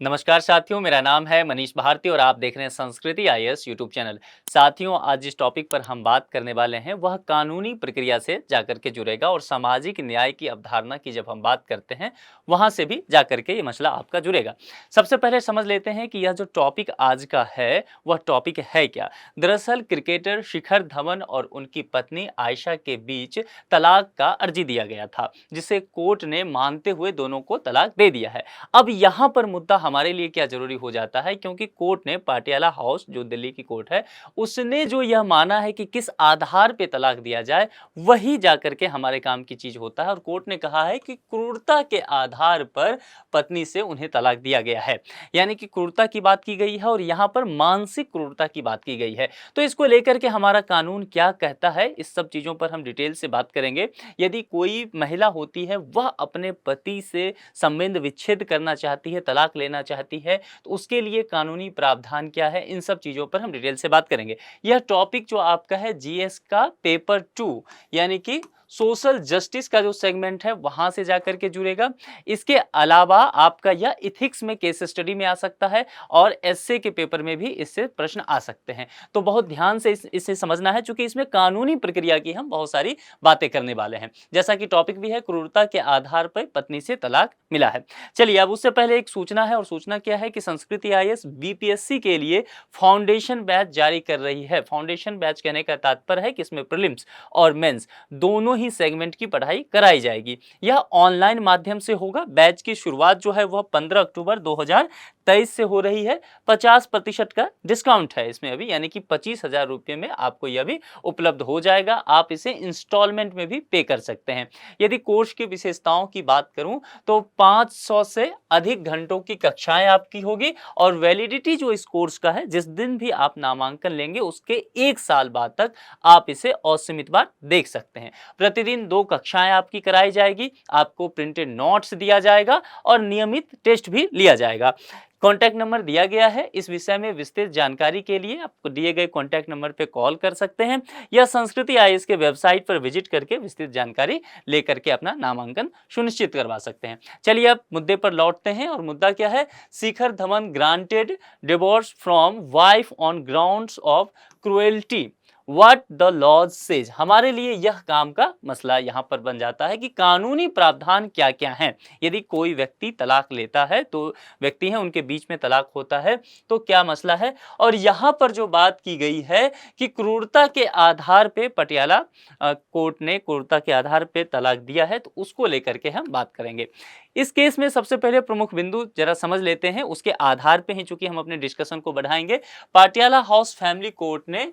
नमस्कार साथियों, मेरा नाम है मनीष भारती और आप देख रहे हैं संस्कृति आईएएस यूट्यूब चैनल। साथियों, आज जिस टॉपिक पर हम बात करने वाले हैं वह कानूनी प्रक्रिया से जाकर के जुड़ेगा और सामाजिक न्याय की अवधारणा की जब हम बात करते हैं वहां से भी जाकर के ये मसला आपका जुड़ेगा। सबसे पहले समझ लेते हैं कि यह जो टॉपिक आज का है वह टॉपिक है क्या। दरअसल क्रिकेटर शिखर धवन और उनकी पत्नी आयशा के बीच तलाक का अर्जी दिया गया था, जिसे कोर्ट ने मानते हुए दोनों को तलाक दे दिया है। अब यहाँ पर मुद्दा हमारे लिए क्या जरूरी हो जाता है, क्योंकि कोर्ट ने पाटियाला हाउस जो दिल्ली की कोर्ट है उसने जो यह माना है कि किस आधार पे तलाक दिया जाए वही जाकर के हमारे काम की चीज होता है। और कोर्ट ने कहा है कि क्रूरता के आधार पर पत्नी से उन्हें तलाक दिया गया है, यानी कि क्रूरता की बात की गई है और यहाँ पर मानसिक क्रूरता की बात की गई है। तो इसको लेकर के हमारा कानून क्या कहता है, इस सब चीजों पर हम डिटेल से बात करेंगे। यदि कोई महिला होती है वह अपने पति से संबंध विच्छेद करना चाहती है, तलाक लेना चाहती है, तो उसके लिए कानूनी प्रावधान क्या है, इन सब चीजों पर हम डिटेल से बात करेंगे। यह टॉपिक जो आपका है जीएस का पेपर 2 यानी कि सोशल जस्टिस का जो सेगमेंट है वहां से जाकर के जुड़ेगा। इसके अलावा आपका यह इथिक्स में केस स्टडी में आ सकता है और एसए के पेपर में भी इससे प्रश्न आ सकते हैं। तो बहुत ध्यान से इसे समझना है, क्योंकि इसमें कानूनी प्रक्रिया की हम बहुत सारी बातें करने वाले हैं। जैसा कि टॉपिक भी है, क्रूरता के आधार पर पत्नी से तलाक मिला है। चलिए, अब उससे पहले एक सूचना है, और सूचना क्या है कि संस्कृति आईएएस बीपीएससी के लिए फाउंडेशन बैच जारी कर रही है। फाउंडेशन बैच कहने का तात्पर्य है कि इसमें प्रीलिम्स और मेंस दोनों ही सेगमेंट की पढ़ाई कराई जाएगी। यह ऑनलाइन माध्यम से होगा। बैच की शुरुआत जो है वह 15 अक्टूबर 2023 से हो रही है। 50% का डिस्काउंट है इसमें अभी, यानी कि 25,000 रुपये में आपको यह भी उपलब्ध हो जाएगा। आप इसे इंस्टॉलमेंट में भी पे कर सकते हैं। यदि कोर्स की विशेषताओं की बात करूं तो 500 से अधिक घंटों की कक्षाएं आपकी होगी और वैलिडिटी जो इस कोर्स का है, जिस दिन भी आप नामांकन लेंगे उसके 1 साल बाद तक आप इसे असीमित बार देख सकते हैं। प्रतिदिन 2 कक्षाएं आपकी कराई जाएगी, आपको प्रिंटेड नोट्स दिया जाएगा और नियमित टेस्ट भी लिया जाएगा। कॉन्टैक्ट नंबर दिया गया है। इस विषय में विस्तृत जानकारी के लिए आपको दिए गए कॉन्टैक्ट नंबर पर कॉल कर सकते हैं या संस्कृति आईएएस के वेबसाइट पर विजिट करके विस्तृत जानकारी लेकर के अपना नामांकन सुनिश्चित करवा सकते हैं। चलिए, अब मुद्दे पर लौटते हैं, और मुद्दा क्या है, Shikhar Dhawan granted divorce from wife on grounds of cruelty, what the laws says. हमारे लिए यह काम का मसला यहाँ पर बन जाता है कि कानूनी प्रावधान क्या क्या हैं। यदि कोई व्यक्ति तलाक लेता है, तो व्यक्ति हैं उनके बीच में तलाक होता है, तो क्या मसला है। और यहाँ पर जो बात की गई है कि क्रूरता के आधार पे पटियाला कोर्ट ने क्रूरता के आधार पे तलाक दिया है, तो उसको लेकर के हम बात करेंगे। इस केस में सबसे पहले प्रमुख बिंदु जरा समझ लेते हैं, उसके आधार पे ही चूंकि हम अपने डिस्कशन को बढ़ाएंगे। पाटियाला हाउस फैमिली कोर्ट ने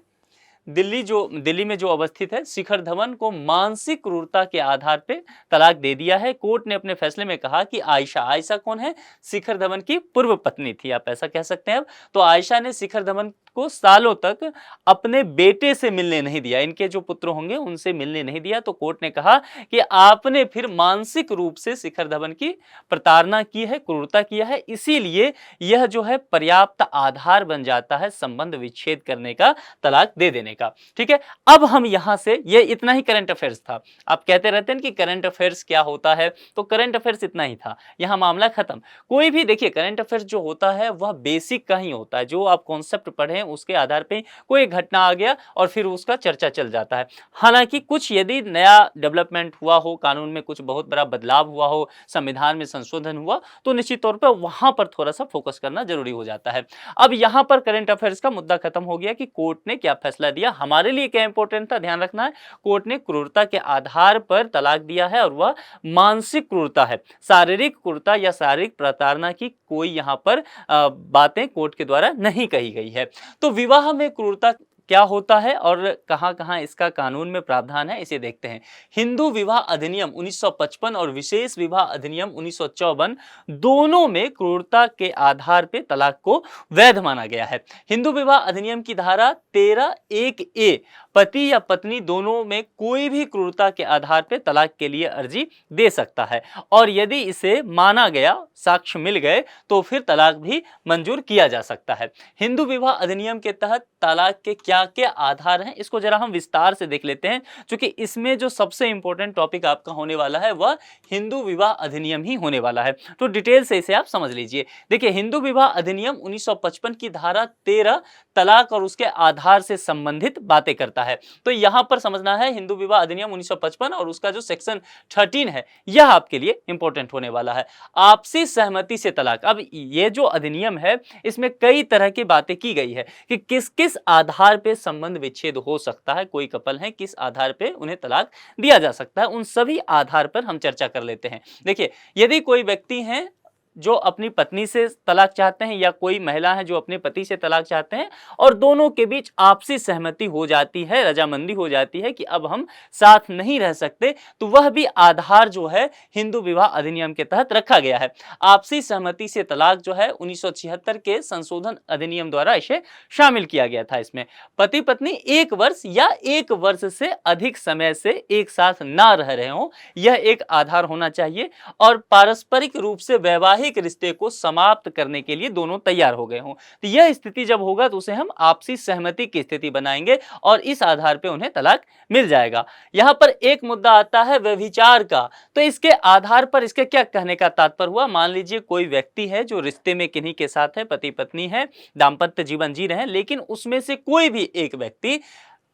दिल्ली में जो अवस्थित है शिखर धवन को मानसिक क्रूरता के आधार पे तलाक दे दिया है। कोर्ट ने अपने फैसले में कहा कि आयशा कौन है, शिखर धवन की पूर्व पत्नी थी, आप ऐसा कह सकते हैं। अब तो आयशा ने शिखर धवन को सालों तक अपने बेटे से मिलने नहीं दिया, इनके जो पुत्र होंगे उनसे मिलने नहीं दिया। तो कोर्ट ने कहा कि आपने फिर मानसिक रूप से शिखर धवन की प्रताड़ना की है, क्रूरता किया है, इसीलिए यह जो है पर्याप्त आधार बन जाता है संबंध विच्छेद करने का, तलाक दे देने का। ठीक है, अब हम यहां से, ये इतना ही करंट अफेयर्स था। आप कहते रहते हैं कि करंट अफेयर्स क्या होता है, तो करंट अफेयर्स इतना ही था, यहां मामला खत्म। कोई भी देखिए, करंट अफेयर्स जो होता है वह बेसिक का ही होता है, जो आप कॉन्सेप्ट पढ़े उसके आधार पे कोई घटना आ गया और फिर उसका चर्चा चल जाता है। हालांकि कुछ यदि नया डेवलपमेंट हुआ हो, कानून में कुछ बहुत बड़ा बदलाव हुआ हो, संविधान में संशोधन हुआ, तो निश्चित तौर पर वहां पर थोड़ा सा फोकस करना जरूरी हो जाता है। अब यहां पर करंट अफेयर्स का मुद्दा खत्म हो गया कि कोर्ट ने क्या फैसला दिया। हमारे लिए क्या इंपॉर्टेंट था, ध्यान रखना है, कोर्ट ने क्रूरता के आधार पर तलाक दिया है और वह मानसिक क्रूरता है। शारीरिक क्रूरता या शारीरिक प्रताड़ना की कोई यहां पर बातें कोर्ट के द्वारा नहीं कही गई है। तो विवाह में क्रूरता क्या होता है और कहां-कहां इसका कानून में प्रावधान है, इसे देखते हैं। हिंदू विवाह अधिनियम 1955 और विशेष विवाह अधिनियम 1954 दोनों में क्रूरता के आधार पे तलाक को वैध माना गया है। हिंदू विवाह अधिनियम की धारा 13(1)(a) पति या पत्नी दोनों में कोई भी क्रूरता के आधार पर तलाक के लिए अर्जी दे सकता है और यदि इसे माना गया, साक्ष्य मिल गए, तो फिर तलाक भी मंजूर किया जा सकता है। हिंदू विवाह अधिनियम के तहत तलाक के क्या क्या आधार हैं, इसको जरा हम विस्तार से देख लेते हैं, क्योंकि इसमें जो सबसे इंपॉर्टेंट टॉपिक आपका होने वाला है वह हिंदू विवाह अधिनियम ही होने वाला है। तो डिटेल से इसे आप समझ लीजिए। देखिए, हिंदू विवाह अधिनियम 1955 की धारा 13 तलाक और उसके आधार से संबंधित बातें करता है। तो यहां पर समझना है हिंदू विवाह अधिनियम 1955 और उसका जो सेक्शन 13 है, यह आपके लिए इंपॉर्टेंट होने वाला है। आपसी सहमति से तलाक। अब ये जो अधिनियम है, इसमें कई तरह की बातें की गई है कि किस किस आधार पे संबंध विच्छेद हो सकता है, कोई कपल है किस आधार पे उन्हें तलाक दिया जा सकता है, उन सभी आधार पर हम चर्चा कर लेते हैं। देखिए, यदि कोई व्यक्ति है जो अपनी पत्नी से तलाक चाहते हैं या कोई महिला है जो अपने पति से तलाक चाहते हैं और दोनों के बीच आपसी सहमति हो जाती है, रजामंदी हो जाती है कि अब हम साथ नहीं रह सकते, तो वह भी आधार जो है हिंदू विवाह अधिनियम के तहत रखा गया है। आपसी सहमति से तलाक जो है 1976 के संशोधन अधिनियम द्वारा इसे शामिल किया गया था। इसमें पति पत्नी 1 वर्ष या 1 वर्ष से अधिक समय से एक साथ ना रह रहे हो, यह एक आधार होना चाहिए और पारस्परिक रूप से वैवाहिक रिश्ते को समाप्त करने के लिए दोनों तैयार हो गए हों। तो यह स्थिति जब होगा तो उसे हम आपसी सहमति की स्थिति बनाएंगे और इस आधार पे उन्हें तलाक मिल जाएगा। यहां पर एक मुद्दा आता है व्यभिचार का। तो इसके आधार पर इसके क्या कहने का तात्पर्य हुआ? मान लीजिए कोई व्यक्ति है जो रिश्ते में किन्हीं के साथ है, पति पत्नी है, दाम्पत्य जीवन जी रहे हैं, लेकिन उसमें से कोई भी एक व्यक्ति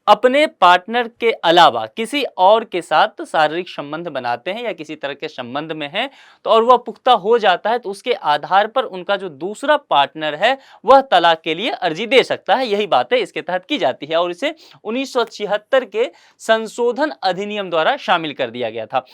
अपने पार्टनर के अलावा किसी और के साथ शारीरिक संबंध बनाते हैं या किसी तरह के संबंध में हैं, तो और वह पुख्ता हो जाता है, तो उसके आधार पर उनका जो दूसरा पार्टनर है वह तलाक के लिए अर्जी दे सकता है। यही बातें इसके तहत की जाती है और इसे 1976 के संशोधन अधिनियम द्वारा शामिल कर दिया गया था।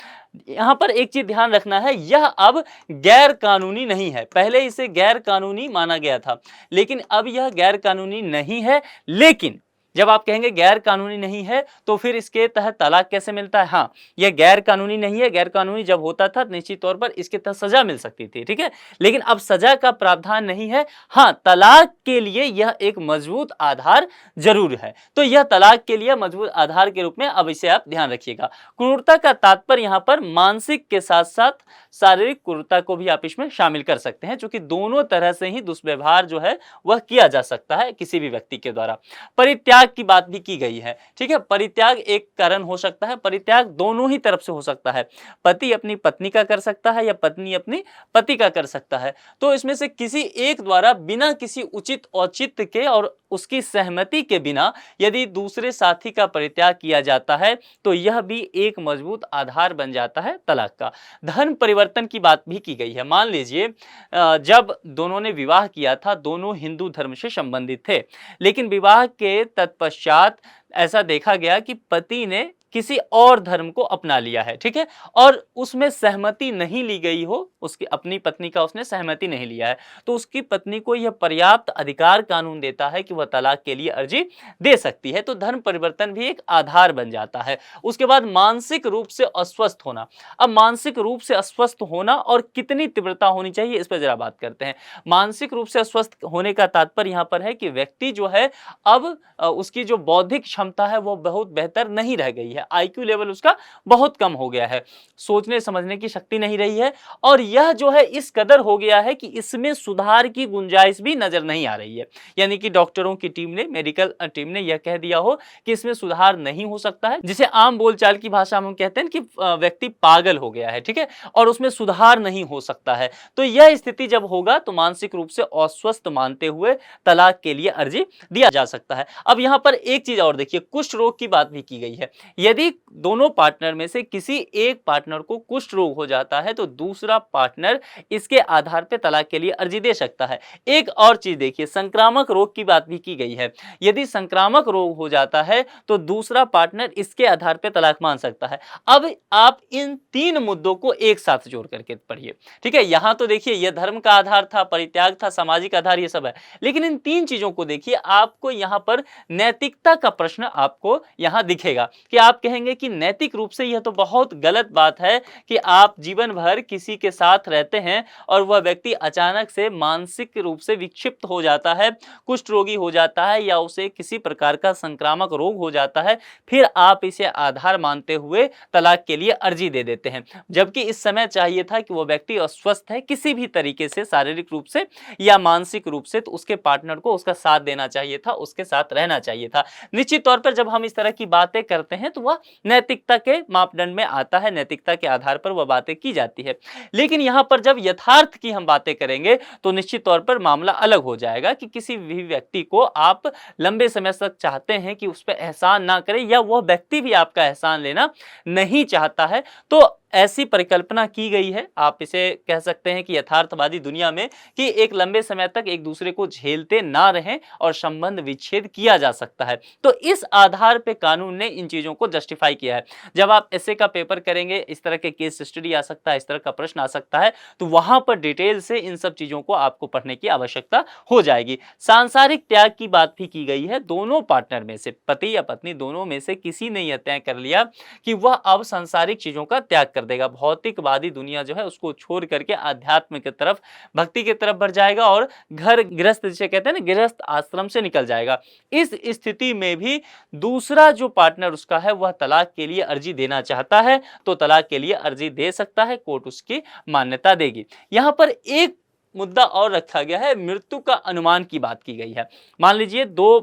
यहां पर एक चीज ध्यान रखना है, यह अब गैर कानूनी नहीं है। पहले इसे गैर कानूनी माना गया था, लेकिन अब यह गैर कानूनी नहीं है। लेकिन जब आप कहेंगे गैर कानूनी नहीं है तो फिर इसके तहत तलाक कैसे मिलता है? हाँ, यह गैर कानूनी नहीं है। गैर कानूनी जब होता था निश्चित तौर पर इसके तहत सजा मिल सकती थी, ठीक है, लेकिन अब सजा का प्रावधान नहीं है। हाँ, तलाक के लिए यह एक मजबूत आधार जरूर है। तो यह तलाक के लिए मजबूत आधार के रूप में अब इसे आप ध्यान रखिएगा। क्रूरता का तात्पर्य यहाँ पर मानसिक के साथ साथ शारीरिक क्रूरता को भी आप इसमें शामिल कर सकते हैं, क्योंकि दोनों तरह से ही दुष्व्यवहार जो है वह किया जा सकता है किसी भी व्यक्ति के द्वारा। परित्याग की बात भी की गई है, ठीक है। परित्याग एक कारण हो सकता है, परित्याग दोनों ही तरफ से हो सकता है। पति अपनी पत्नी का कर सकता है या पत्नी अपनी पति का कर सकता है। तो इसमें से किसी एक द्वारा बिना किसी उचित औचित्य के और उसकी सहमति के बिना यदि दूसरे साथी का परित्याग किया जाता है तो यह भी एक मजबूत आधार बन जाता है तलाक का। धर्म परिवर्तन की बात भी की गई है। मान लीजिए जब दोनों ने विवाह किया था, दोनों हिंदू धर्म से संबंधित थे, लेकिन विवाह के तत्पश्चात ऐसा देखा गया कि पति ने किसी और धर्म को अपना लिया है, ठीक है, और उसमें सहमति नहीं ली गई हो, उसकी अपनी पत्नी का उसने सहमति नहीं लिया है, तो उसकी पत्नी को यह पर्याप्त अधिकार कानून देता है कि वह तलाक के लिए अर्जी दे सकती है। तो धर्म परिवर्तन भी एक आधार बन जाता है। उसके बाद मानसिक रूप से अस्वस्थ होना। अब मानसिक रूप से अस्वस्थ होना और कितनी तीव्रता होनी चाहिए इस पर जरा बात करते हैं। मानसिक रूप से अस्वस्थ होने का तात्पर्य यहाँ पर है कि व्यक्ति जो है अब उसकी जो बौद्धिक क्षमता है वो बहुत बेहतर नहीं रह गई है, आईक्यू लेवल उसका बहुत कम हो गया है, सोचने समझने की शक्ति नहीं रही है, और यह जो है इस कदर हो गया है कि इसमें सुधार की गुंजाइश भी नजर नहीं आ रही है। यानी कि डॉक्टरों की टीम ने, मेडिकल टीम ने यह कह दिया हो कि इसमें सुधार नहीं हो सकता है, जिसे आम बोलचाल की भाषा में हम कहते हैं कि व्यक्ति पागल हो गया है, ठीक है, और उसमें सुधार नहीं हो सकता है। तो यह स्थिति जब होगा तो मानसिक रूप से अस्वस्थ मानते हुए तलाक के लिए अर्जी दिया जा सकता है। अब यहां पर एक चीज और देखिए, कुष्ठ रोग की बात भी की गई है। यदि दोनों पार्टनर में से किसी एक पार्टनर को कुष्ठ रोग हो जाता है तो दूसरा पार्टनर इसके आधार पर तलाक के लिए अर्जी दे सकता है। एक और चीज देखिए, संक्रामक रोग की बात भी की गई है। यदि संक्रामक रोग हो जाता है तो दूसरा पार्टनर इसके आधार पर तलाक मान सकता है। अब आप इन 3 मुद्दों को एक साथ जोड़ करके पढ़िए, ठीक है। यहां तो देखिए यह धर्म का आधार था, परित्याग था, सामाजिक आधार, ये सब है, लेकिन इन 3 चीजों को देखिए, आपको यहां पर नैतिकता का प्रश्न आपको यहां दिखेगा कि आप आप कहेंगे कि नैतिक रूप से यह तो बहुत गलत बात है कि आप जीवन भर किसी के साथ रहते हैं और वह व्यक्ति अचानक से मानसिक रूप से विक्षिप्त हो जाता है, कुष्ठ रोगी हो जाता है या उसे किसी प्रकार का संक्रामक रोग हो जाता है, फिर आप इसे आधार मानते हुए तलाक के लिए अर्जी दे देते हैं। जबकि इस समय चाहिए था कि वह व्यक्ति अस्वस्थ है किसी भी तरीके से, शारीरिक रूप से या मानसिक रूप से, तो उसके पार्टनर को उसका साथ देना चाहिए था, उसके साथ रहना चाहिए था। निश्चित तौर पर जब हम इस तरह की बातें करते हैं तो वह नैतिकता के मापदंड में आता है, नैतिकता के आधार पर वह बातें की जाती है। लेकिन यहाँ पर जब यथार्थ की हम बातें करेंगे तो निश्चित तौर पर मामला अलग हो जाएगा कि किसी भी व्यक्ति को आप लंबे समय तक चाहते हैं कि उस पर एहसान ना करें या वह व्यक्ति भी आपका एहसान लेना नहीं चाहता है, तो ऐसी परिकल्पना की गई है, आप इसे कह सकते हैं कि यथार्थवादी दुनिया में, कि एक लंबे समय तक एक दूसरे को झेलते ना रहें और संबंध विच्छेद किया जा सकता है। तो इस आधार पे कानून ने इन चीजों को जस्टिफाई किया है। जब आप एसए का पेपर करेंगे, इस तरह के केस स्टडी आ सकता है, इस तरह का प्रश्न आ सकता है, तो वहां पर डिटेल से इन सब चीजों को आपको पढ़ने की आवश्यकता हो जाएगी। सांसारिक त्याग की बात भी की गई है। दोनों पार्टनर में से, पति या पत्नी दोनों में से किसी ने यह तय कर लिया कि वह अब सांसारिक चीजों का त्याग कर देगा, भौतिकवादी दुनिया जो है उसको छोड़ करके आध्यात्म की तरफ, भक्ति की तरफ बढ़ जाएगा और घर गृहस्थ जिसे कहते हैं ना, गृहस्थ आश्रम से निकल जाएगा। इस स्थिति में भी दूसरा जो पार्टनर उसका है वह तलाक के लिए अर्जी देना चाहता है तो तलाक के लिए अर्जी दे सकता है, कोर्ट उसकी मान्यता देगी। यहां पर एक मुद्दा और रखा गया है, मृत्यु का अनुमान की बात की गई है। मान लीजिए दो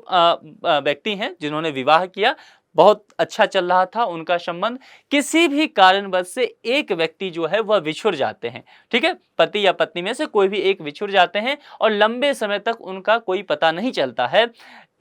व्यक्ति हैं जिन्होंने विवाह किया, बहुत अच्छा चल रहा था उनका संबंध, किसी भी कारणवश से एक व्यक्ति जो है वह बिछुड़ जाते हैं, ठीक है, पति या पत्नी में से कोई भी एक बिछुड़ जाते हैं और लंबे समय तक उनका कोई पता नहीं चलता है।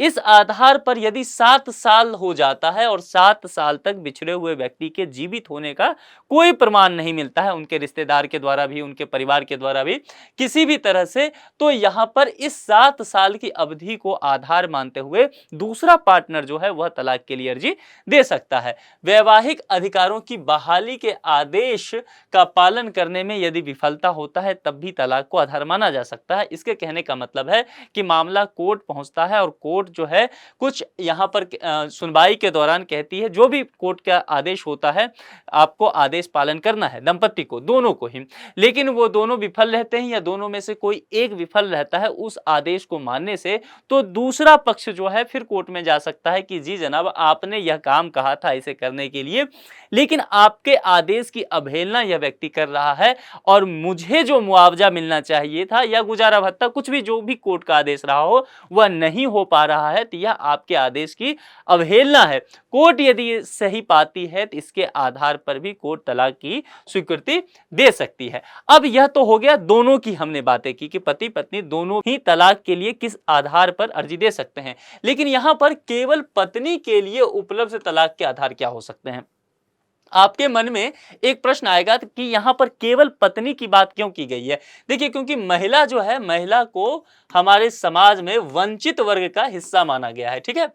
इस आधार पर यदि 7 साल हो जाता है और 7 साल तक बिछड़े हुए व्यक्ति के जीवित होने का कोई प्रमाण नहीं मिलता है, उनके रिश्तेदार के द्वारा भी, उनके परिवार के द्वारा भी, किसी भी तरह से, तो यहां पर इस 7 साल की अवधि को आधार मानते हुए दूसरा पार्टनर जो है वह तलाक के लिए अर्जी दे सकता है। वैवाहिक अधिकारों की बहाली के आदेश का पालन करने में यदि विफलता होता है तब भी तलाक को आधार माना जा सकता है। इसके कहने का मतलब है कि मामला कोर्ट पहुंचता है और कोर्ट जो है कुछ यहाँ पर सुनवाई के दौरान कहती है, जो भी कोर्ट का आदेश होता है आपको आदेश पालन करना है, दंपति को, दोनों को ही। लेकिन वो दोनों विफल रहते हैं या दोनों में से कोई एक विफल रहता है उस आदेश को मानने से, तो दूसरा पक्ष जो है फिर कोर्ट में जा सकता है कि जी जनाब, आपने यह काम कहा था इसे करने के लिए, लेकिन आपके आदेश की अवहेलना यह व्यक्ति कर रहा है और मुझे जो मुआवजा मिलना चाहिए था या गुजारा भत्ता, कुछ भी जो भी कोर्ट का आदेश रहा हो, वह नहीं हो पा रहा है, तो यह आपके आदेश की अवहेलना है। कोर्ट यदि सही पाती है तो इसके आधार पर भी कोर्ट तलाक की स्वीकृति दे सकती है। अब यह तो हो गया दोनों की हमने बातें की कि पति पत्नी दोनों ही तलाक के लिए किस आधार पर अर्जी दे सकते हैं, लेकिन यहां पर केवल पत्नी के लिए उपलब्ध तलाक के आधार क्या हो सकते हैं। आपके मन में एक प्रश्न आएगा कि यहां पर केवल पत्नी की बात क्यों की गई है। देखिए, क्योंकि महिला जो है, महिला को हमारे समाज में वंचित वर्ग का हिस्सा माना गया है, ठीक है,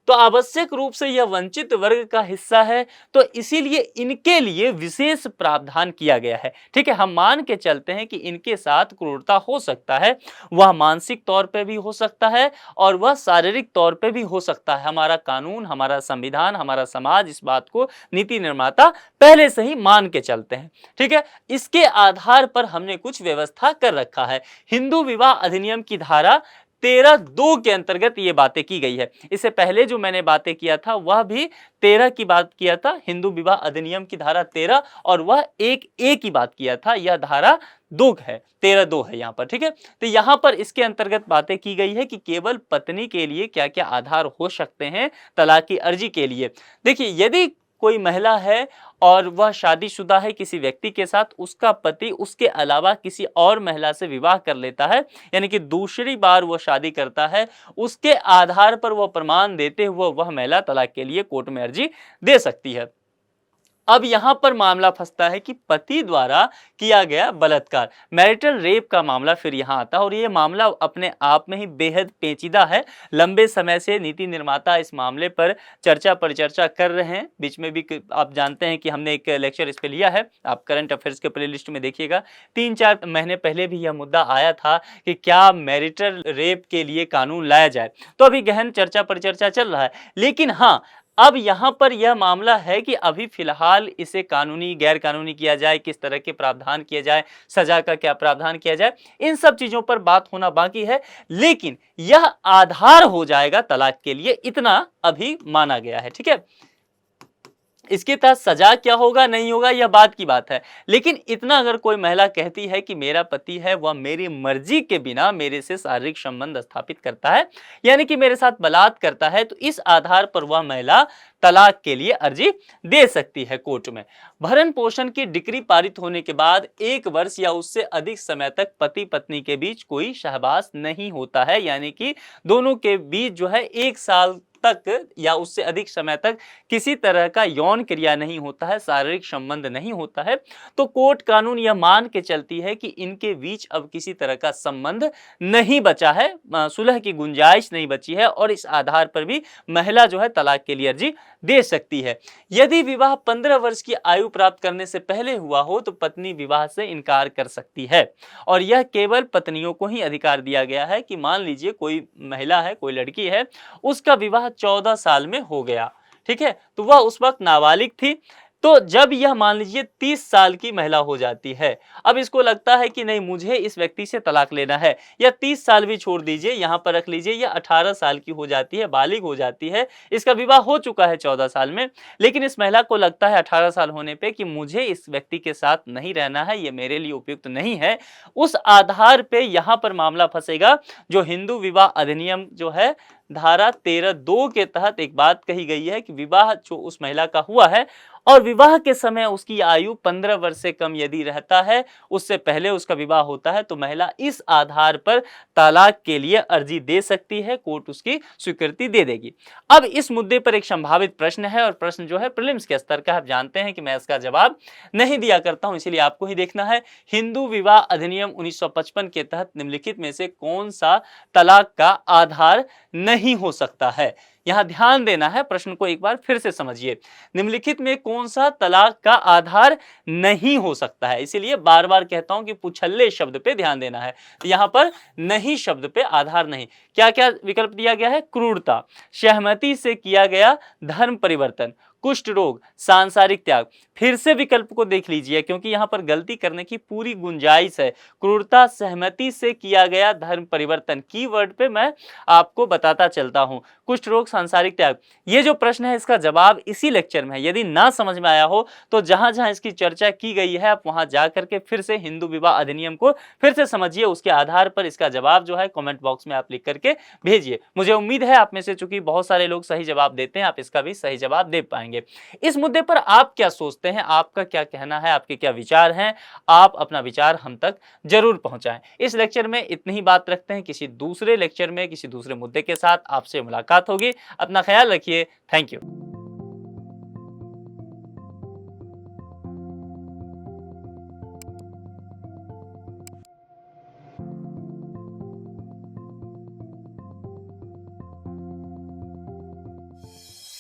तो आवश्यक रूप से यह वंचित वर्ग का हिस्सा है, तो इसीलिए इनके लिए विशेष प्रावधान किया गया है, ठीक है। हम मान के चलते हैं कि इनके साथ क्रूरता हो सकता है, वह मानसिक तौर पे भी हो सकता है और वह शारीरिक तौर पे भी हो सकता है। हमारा कानून, हमारा संविधान, हमारा समाज इस बात को नीति निर्माता पहले से ही मान के चलते हैं, ठीक है। इसके आधार पर हमने कुछ व्यवस्था कर रखा है। हिंदू विवाह अधिनियम की धारा 13(2) के अंतर्गत ये बातें की गई है। इससे पहले जो मैंने बातें किया था वह भी 13 की बात किया था, हिंदू विवाह अधिनियम की धारा 13, और वह 1(a) की बात किया था, यह धारा 2 है, 13(2) है यहाँ पर, ठीक है। तो यहाँ पर इसके अंतर्गत बातें की गई है कि केवल पत्नी के लिए क्या क्या आधार हो सकते हैं तलाक की अर्जी के लिए। देखिए, यदि कोई महिला है और वह शादीशुदा है किसी व्यक्ति के साथ, उसका पति उसके अलावा किसी और महिला से विवाह कर लेता है, यानी कि दूसरी बार वह शादी करता है, उसके आधार पर वह प्रमाण देते हुए वह महिला तलाक के लिए कोर्ट में अर्जी दे सकती है। अब यहां पर मामला फंसता है कि पति द्वारा किया गया बलात्कार, मैरिटल रेप का मामला फिर यहां आता है और ये मामला अपने आप में ही बेहद पेचीदा है। लंबे समय से नीति निर्माता इस मामले पर चर्चा परिचर्चा कर रहे हैं। बीच में भी आप जानते हैं कि हमने एक लेक्चर इस पे लिया है, आप करंट अफेयर्स के प्लेलिस्ट में देखिएगा। 3-4 महीने पहले भी यह मुद्दा आया था कि क्या मैरिटल रेप के लिए कानून लाया जाए, तो अभी गहन चर्चा परिचर्चा चल रहा है। लेकिन हाँ, अब यहाँ पर यह मामला है कि अभी फिलहाल इसे कानूनी गैर कानूनी किया जाए, किस तरह के प्रावधान किए जाए, सजा का क्या प्रावधान किया जाए, इन सब चीजों पर बात होना बाकी है। लेकिन यह आधार हो जाएगा तलाक के लिए, इतना अभी माना गया है। ठीक है, इसके तहत सजा क्या होगा नहीं होगा यह बात की बात है, लेकिन इतना अगर कोई महिला कहती है कि मेरा पति है वह मेरी मर्जी के बिना मेरे से शारीरिक संबंध स्थापित करता है, यानी कि मेरे साथ बलात्कार करता है, तो इस आधार पर वह महिला तलाक के लिए अर्जी दे सकती है कोर्ट में। भरण पोषण की डिक्री पारित होने के बाद 1 वर्ष या उससे अधिक समय तक पति पत्नी के बीच कोई सहवास नहीं होता है, यानी कि दोनों के बीच जो है 1 साल तक या उससे अधिक समय तक किसी तरह का यौन क्रिया नहीं होता है, शारीरिक संबंध नहीं होता है, तो कोर्ट कानून यह मान के चलती है कि इनके बीच अब किसी तरह का संबंध नहीं बचा है, सुलह की गुंजाइश नहीं बची है, और इस आधार पर भी महिला जो है तलाक के लिए अर्जी दे सकती है। यदि विवाह 15 वर्ष की आयु प्राप्त करने से पहले हुआ हो तो पत्नी विवाह से इनकार कर सकती है, और यह केवल पत्नियों को ही अधिकार दिया गया है कि मान लीजिए कोई महिला है, कोई लड़की है, उसका विवाह 14 साल में हो गया, ठीक है, तो वह उस वक्त नाबालिग थी, तो जब यह मान लीजिए 30 साल की महिला हो जाती है, अब इसको लगता है कि नहीं मुझे इस व्यक्ति से तलाक लेना है, या 30 साल भी छोड़ दीजिए, यहां पर रख लीजिए, या 18 साल की हो जाती है, बालिग हो जाती है, इसका विवाह हो चुका है 14 साल में, लेकिन इस महिला को लगता है 18 साल होने पे कि मुझे इस व्यक्ति के साथ नहीं रहना है, ये मेरे लिए उपयुक्त नहीं है, उस आधार पे यहां पर मामला फंसेगा। जो हिंदू विवाह अधिनियम जो है धारा 13(2) के तहत एक बात कही गई है कि विवाह जो उस महिला का हुआ है और विवाह के समय उसकी आयु 15 वर्ष से कम यदि रहता है, उससे पहले उसका विवाह होता है, तो महिला इस आधार पर तलाक के लिए अर्जी दे सकती है, कोर्ट उसकी स्वीकृति दे देगी। अब इस मुद्दे पर एक संभावित प्रश्न है, और प्रश्न जो है प्रीलिम्स के स्तर का है, आप जानते हैं कि मैं इसका जवाब नहीं दिया करता हूं, इसीलिए आपको ही देखना है। हिंदू विवाह अधिनियम 1955 के तहत निम्नलिखित में से कौन सा तलाक का आधार नहीं हो सकता है? यहां ध्यान देना है, प्रश्न को एक बार फिर से समझिए। निम्नलिखित में कौन सा तलाक का आधार नहीं हो सकता है? इसीलिए बार बार कहता हूं कि पुछल्ले शब्द पे ध्यान देना है। तो यहां पर नहीं शब्द पे आधार नहीं, क्या क्या विकल्प दिया गया है? क्रूरता, सहमति से किया गया धर्म परिवर्तन, कुष्ठ रोग, सांसारिक त्याग। फिर से विकल्प को देख लीजिए, क्योंकि यहां पर गलती करने की पूरी गुंजाइश है। क्रूरता, सहमति से किया गया धर्म परिवर्तन, कीवर्ड पे मैं आपको बताता चलता हूं। कुष्ठ रोग, सांसारिक त्याग, ये जो प्रश्न है इसका जवाब इसी लेक्चर में है। यदि ना समझ में आया हो तो जहां जहां इसकी चर्चा की गई है आप वहां जाकर के फिर से हिंदू विवाह अधिनियम को फिर से समझिए, उसके आधार पर इसका जवाब जो है कमेंट बॉक्स में आप लिख करके भेजिए। मुझे उम्मीद है आप में से चूंकि बहुत सारे लोग सही जवाब देते हैं, आप इसका भी सही जवाब दे पाएंगे। इस मुद्दे पर आप क्या सोचते हैं, आपका क्या कहना है, आपके क्या विचार हैं? आप अपना विचार हम तक जरूर पहुंचाएं। इस लेक्चर में इतनी ही बात रखते हैं, किसी दूसरे लेक्चर में किसी दूसरे मुद्दे के साथ आपसे मुलाकात होगी। अपना ख्याल रखिए। Thank you.